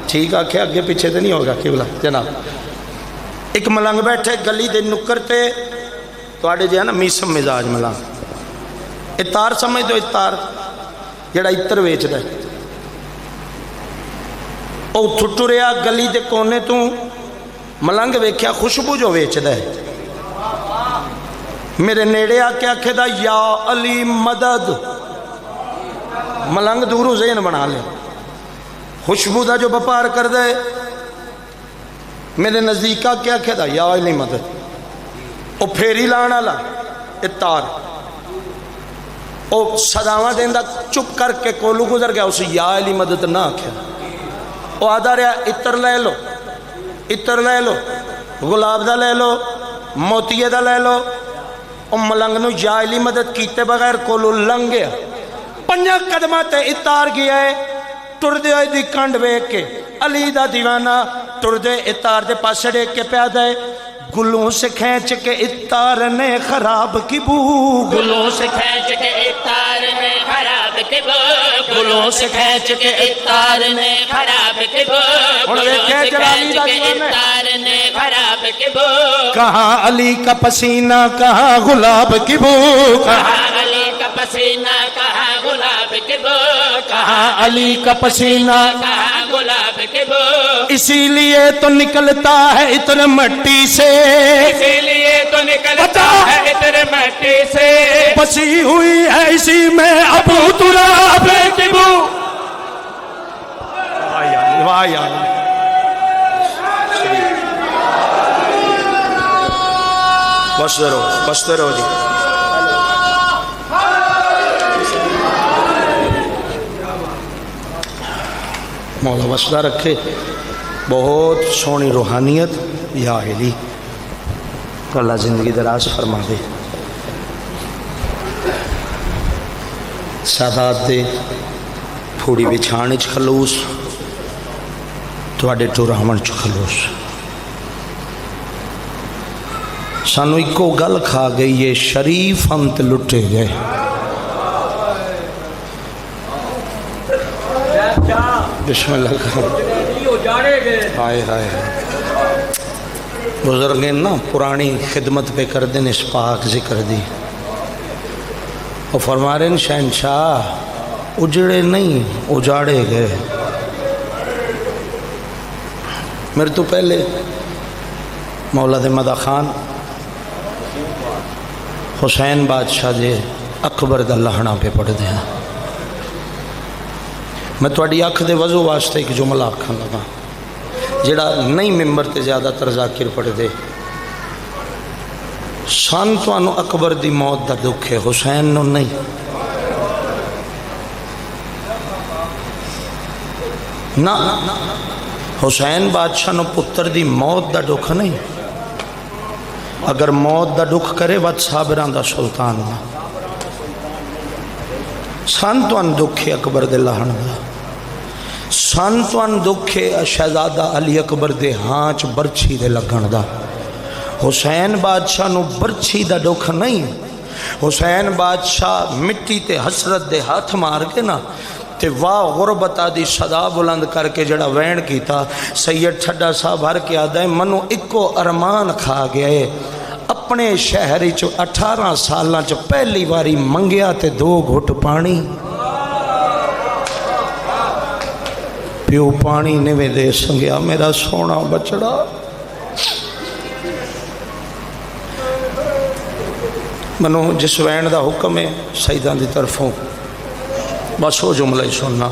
ٹھیک آکھے اگے پیچھے تے نہیں ہوگا قبلہ جناب۔ ایک ملنگ بیٹھے گلی دے نکر تے توڑے جو ہے نا میسم مزاج ملنگ، اتار سمجھ دو، اتار جڑا اتر ویچ دے او ٹھٹو ریا گلی دے کونے تو ملنگ ویکھیا خوشبو جو ویچ دے، میرے نیڑے آکے آکھے دا یا علی مدد، ملنگ دورو ذہن بنا لے، خوشبو دا جو بپار کر دے، میرے نزدیکہ کیا کہتا یا علی مدد، او پھیری لانا لا اتار، او صداوہ دیندہ چپ کر کے کولو گزر گیا، اسے یا علی مدد نہ کیا، او آدھا رہا اتر لے لو، اتر لے لو، گلاب دا لے لو، موتیے دا لے لو، او ملنگ نو یا علی مدد کیتے بغیر کولو لنگ گیا، پنجا قدمات اتار گیا ہے، ٹر دے ہوئی دی کنڈ بیک کے، علی دا دیوانہ ٹر دے اتار دے پاس ڈیک کے پیادہ ہے، گلوں سے کھینچ کے اتار نے خراب کی بو، گلوں سے کھینچ کے اتار نے خراب کی بو، گلوں سے کھینچ کے اتار نے خراب کی بو، گلوں سے کھینچ کے اتار نے خراب کی بو، کہاں علی کا پسینہ کہاں گلاب کی بو، کہاں علی کا پسینہ کہاں گلاب کی بو، کہاں علی کا پسینہ کہاں گلاب کی بو، اسی لیے تو نکلتا ہے اتر مٹی سے، اسی لیے تو نکلتا ہے اتر مٹی سے، بسی ہوئی ہے اسی میں ابو تراب کی بو۔ واہ یا علی بستے رہو جی، مولا وسدہ رکھے، بہت سونی روحانیت یا علی، اللہ زندگی دراز فرما دے، سادات دے پھوڑی بچھانے چ خلوص، تواڈے ٹوراون چ خلوص، سانو ایکو گل کھا گئی یہ شریف ہم تے لٹے گئے، بسم اللہ ہائے ہائے بزرگیں نا پرانی خدمت پہ کر دیں اس پاک ذکر دی، اور فرما رہے ہیں شہنشاہ اجڑے نہیں اجاڑے گئے۔ میرے تو پہلے مولا دے مدہ خان حسین بادشاہ دے اکبر دا لہنا پہ پڑھ دیا، میں تھوڑی اکھ دے وضو واسطے ایک جملہ آکھن لگا جڑا نہیں ممبر تے زیادہ تر ذاکر پڑھ دے، سان توانو اکبر دی موت دا دکھ ہے، حسین نو نہیں، نا حسین بادشاہ نو پتر دی موت دا دکھ نہیں، اگر موت دا دکھ کرے وقت صابران دا سلطان دا سانتوان دکھے اکبر دے لہن دا سانتوان دکھے شہزادہ علی اکبر دے ہانچ برچھی دے لگن دا حسین بادشاہ نو برچھی دا دکھ نہیں حسین بادشاہ مٹی تے حسرت دے ہاتھ مار کے نا تے واہ غربتہ دی صدا بلند کر کے جڑا وین کیتا سید ٹھڈا صاحب ہر کے آدھائیں منو اکو ارمان کھا گئے اپنے شہری چو 18 سالاں چو پہلی واری منگیا تے 2 گھٹ پانی پیو پانی نوے دے سنگیا میرا سونا بچڑا منو جس وین دا حکم ہے سیدان دی طرفوں بس وہ جملہ ہی سننا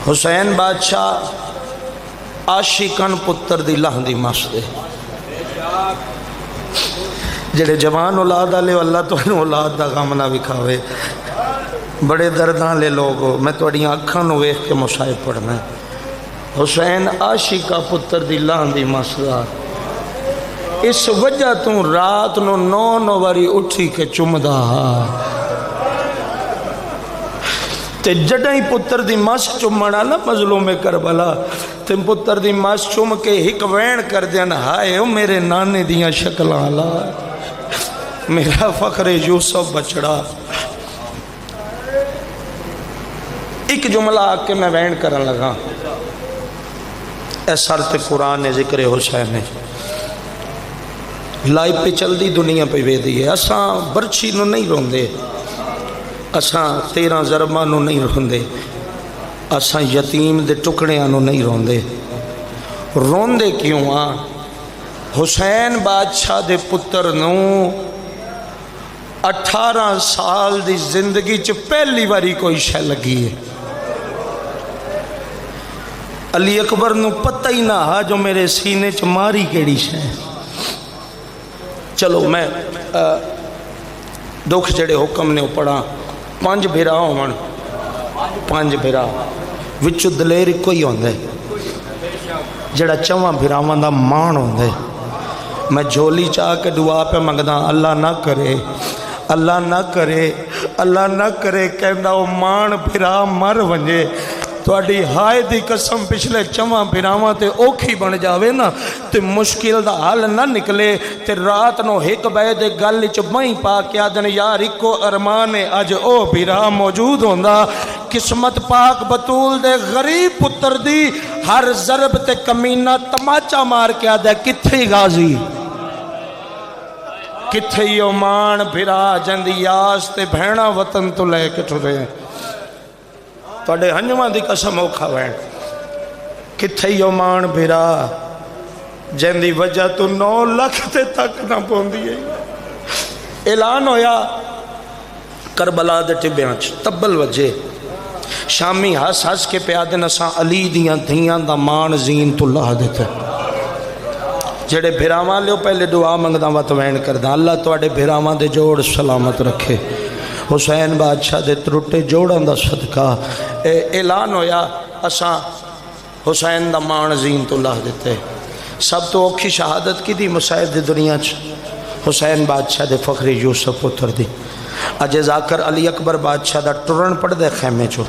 حسین بادشاہ عاشقان پتر دی لہن دی مسدے جڑے جوان اولاد آلے اللہ تو انہوں اولاد دا غم نہ بکھاوے بڑے دردان لے لوگو میں تو اڑیاں اکھان ویخ کے مصائب پڑھنا ہے حسین عاشقہ پتر دی لہن دی مسدہ اس وجہ تو رات نو 9 واری اٹھی کے چمدہ تے جڑائیں پتر دی ماس چمڑا نا مظلوم کربلا تے پتر دی ماس چم کے ہک وین کر دیا نا ہائے او میرے نانے دیاں شکلاں لا میرا فخر یوسف بچڑا ایک جملہ آکے میں وین کرن لگا اے سر تے قرآن نے ذکر حسین نے لائف پہ چل دی دنیا پہ وے دی ہے اساں برچی نو نہیں روندے اساں 13 ضرباں نو نہیں روندے اساں یتیم دے ٹکڑیاں نو نہیں روندے روندے کیوں آں حسین بادشاہ دے پتر نو 18 سال دی زندگی چ پہلی واری کوئی شے لگی ہے علی اکبر نو پتہ ہی نہ ہا جو میرے سینے چ ماری کیڑی شے چلو میں دکھ جڑے حکم نے پڑھا 5 بھیرا ہون 5 بھیرا وچو دلیر کوئی ہوندے جڑا 4 بھیراواں دا مان ہوندے میں جھولی چاہ کے دعا پہ منگدا اللہ نہ کرے اللہ نہ کرے اللہ نہ کرے کہندا او مان بھیرا مر ونجے تواڈی ہائے دی قسم پچھلے 4 بھراواں تے اوکھی بن جاوے نا تے مشکل دا حل نہ نکلے تے رات نو ایک بے دے گل وچ بہیں پا کے آدن یار اکو ارمان اج او بھرا موجود ہوندا قسمت پاک بطول دے غریب پتر دی ہر ضرب تے کمینہ تماچا مار کے آدھے کتھے غازی کتھے یو مان بھرا جندی یاس تے بھینا وطن تو لے کے ٹھرے توڑے ہنجوان دی قسم اوکھا وین کتھے یو مان بھرا جندی وجہ تو 9 لاکھ تے تک نہ پوندی ہے اعلان ہویا کربلا دے ٹبیاں تبل وجہ شامی ہس ہس کے پیادے نساں علی دیاں دھیاں دا مان زین تو اللہ دیتے جڑے بھراواں لیو پہلے دعا منگداں وات وین کرداں اللہ توڑے بھراواں دے جوڑ سلامت رکھے حسین بادشاہ دے ترٹے جوڑاں دا صدقہ اعلان ہویا اساں حسین دا مان زین تو اللہ دیتے سب تو اوکھی شہادت کی دی مسائب دی دنیا چ حسین بادشاہ دے فخر یوسف پتر دی اجے ذاکر علی اکبر بادشاہ دا ٹرن پڑ دے خیمے چو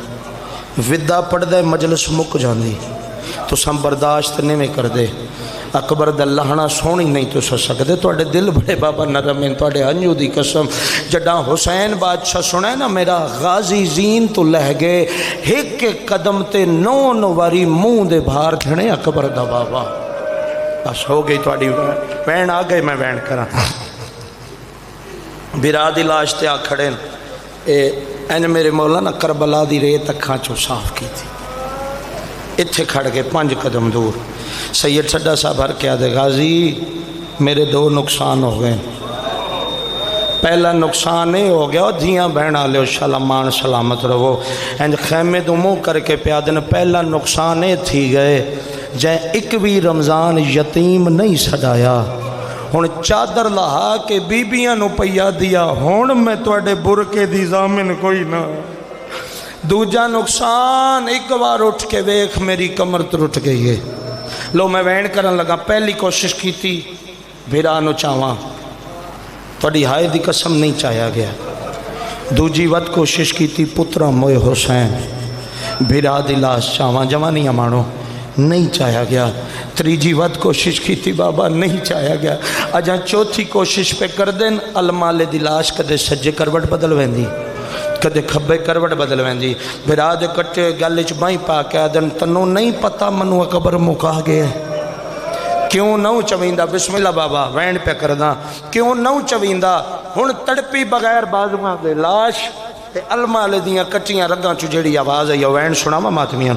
ودا پڑ دے مجلس مک جاندی تو سم برداشت نہیں میں کر دے اکبر دا لہنا سونی نہیں تو سکتے توڑے دل بڑے بابا نرم ہیں توڑے انجو دی قسم جڑا حسین بادشاہ سنے نا میرا غازی زین تو لہ گئے ایک قدم تے 9 واری منہ دے بھار کھڑے اکبر دا بابا بس ہو گئی توڑی وین آ گئے میں وین کرا برادی لاش تے آ کھڑے این میرے مولانا کربلا دی ریت اکھاں چو صاف کی تھی اتھے کھڑ کے 5 قدم دور سید ٹھڈا صاحب ہر کیا دے غازی میرے 2 نقصان ہو گئے پہلا نقصان یہ ہو گیا دھیاں بہن آلے مان سلامت رہو اینج خیمے دو منہ کر کے پیادن پہلا نقصان یہ تھی گئے جائیں ایک بھی رمضان یتیم نہیں سڑایا ہون چادر لہا کے بیبیاں نو پیا دیا ہون میں توڑے برکے دی زامن کوئی نہ دوجا نقصان ایک بار اٹھ کے ویکھ میری کمر تر اٹھ گئی ہے لو میں وین کرن لگا پہلی کوشش کی تھی بھیرا نو چاواں تھوڑی ہائے دی قسم نہیں چاہیا گیا دوجی وقت کوشش کی تھی پترا موئے حسین بھیرا دی لاش چاواں جوانی امانو نہیں چاہیا گیا تریجی وقت کوشش کی تھی بابا نہیں چاہیا گیا اجاں چوتھی کوشش پہ کر دین المالے دی لاش کدے سجے کروٹ بدل ویندی کدے کھبے کروٹ بدل ویندی بھرا دے کٹے گل وچ بائیں پا کے آدن تنوں نہیں پتہ منو قبر مکا گئے کیوں نو چویندا بسم اللہ بابا وین پہ کردا کیوں نو چویندا ہن تڑپی بغیر بازواں دے لاش تے المالے دیاں کٹیاں رگاں چ جیڑی آواز آئی وین سناواں ماتمیاں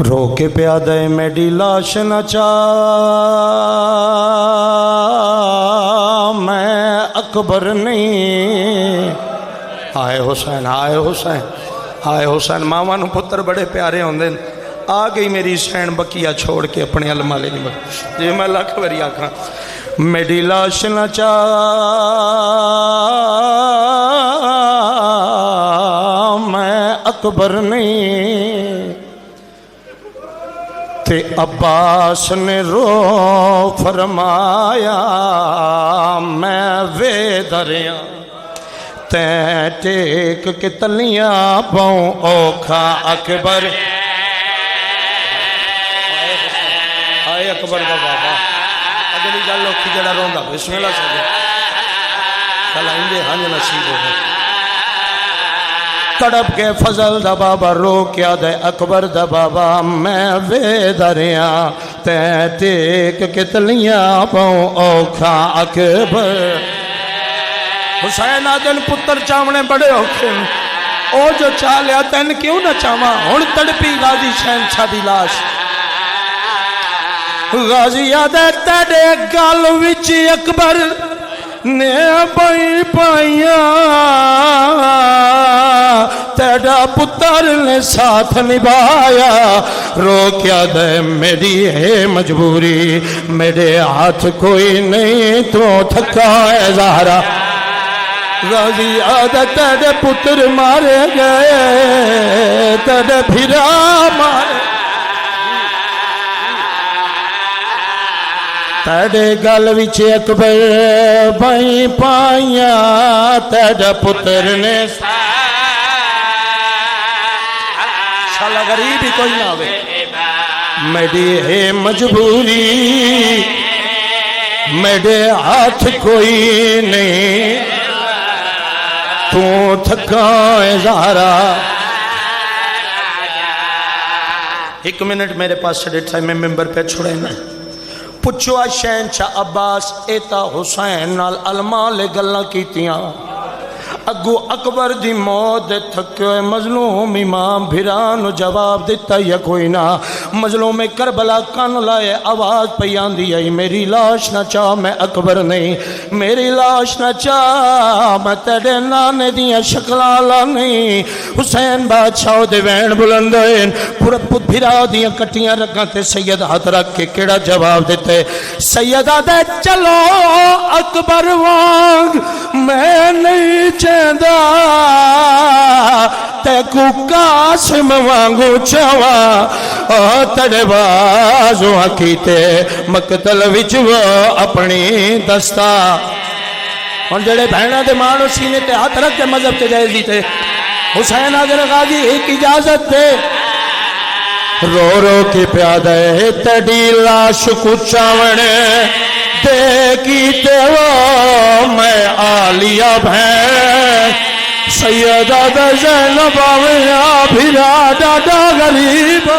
رو کے پیادہ میری لاش نہ چاہ میں اکبر نہیں آئے حسین آئے حسین آئے حسین ماما نو پتر بڑے پیارے ہوندے آ گئی میری سین بکیا چھوڑ کے اپنے المالے نہیں جی میں لاکھ بری آکھاں میری لاش نہ چاہ میں اکبر نہیں تے عباس نے رو فرمایا میں وے دریا تے ٹیک کے تلیاں پاؤں اوکھا اکبر آئے اکبر کا بابا اگلی گل اوکھی جڑا روندا بسم اللہ سے کلا اندے ہنج نصیب ہو گئے تڑپ کے فضل دا بابا رو کیا دے اکبر دا بابا میں وے دریا تے ٹیک کے تلیاں پاؤں اوکھا اکبر حسین آدن پتر چاونے بڑے اوکھے او جو چالیا تین کیوں نہ چاواں ہن تڑپی غازی شہنشاہ دی لاش غازی آدھے تیرے گل وچ اکبر نے بائی پائیاں تیرا پتر نے ساتھ نبھایا رو کیا دے میری ہے مجبوری میرے ہاتھ کوئی نہیں تو تھکا ہے زہرا غازی آدھے تیرے پتر مارے گئے تیرے بھیرا مارے تیرے گل وچ اکبر بھائی پائیاں تیرے پتر نے شالا غریب ہی کوئی نہ ہوئے میری ہے مجبوری میرے ہاتھ کوئی نہیں تو تھکائے زہرا ایک منٹ میرے پاس ڈیٹھا ہے میں ممبر پہ چھوڑے نا پچھوا شہنشاہ عباس ایتا حسین نال المال گلاں کیتیاں اگو اکبر دی موت دے تھکے مظلوم امام بھیرانو جواب دیتا یا کوئی نہ مظلوم کربلا کان لائے آواز پیان دی آئی میری لاش نہ چاہ میں اکبر نہیں میری لاش نہ چاہ میں تیرے نانے دیا شکلالا نہیں حسین بادشاہ دے وین بلندین پورا پت بھیرا دیا کٹیاں رکھاں تے سید ہاتھ رکھ کے کیڑا جواب دیتے سیدہ دے چلو اکبر وانگ میں نہیں چیندہ تے کو قاسم وانگو چوا تڑے بازو کیتے مقتل وچ وہ اپنی دستا اور جڑے بہنہ دے مانو سینے تے ہاتھ رکھ کے مذہب تے جائز دیتے حسین آدھر غازی ایک اجازت تے رو رو کی پیادہ تڑی لاش کو چاونے دیکھیتے وہ میں آلیا بھین سیدہ دا زینب آویا بھیرا ڈاڈا غریب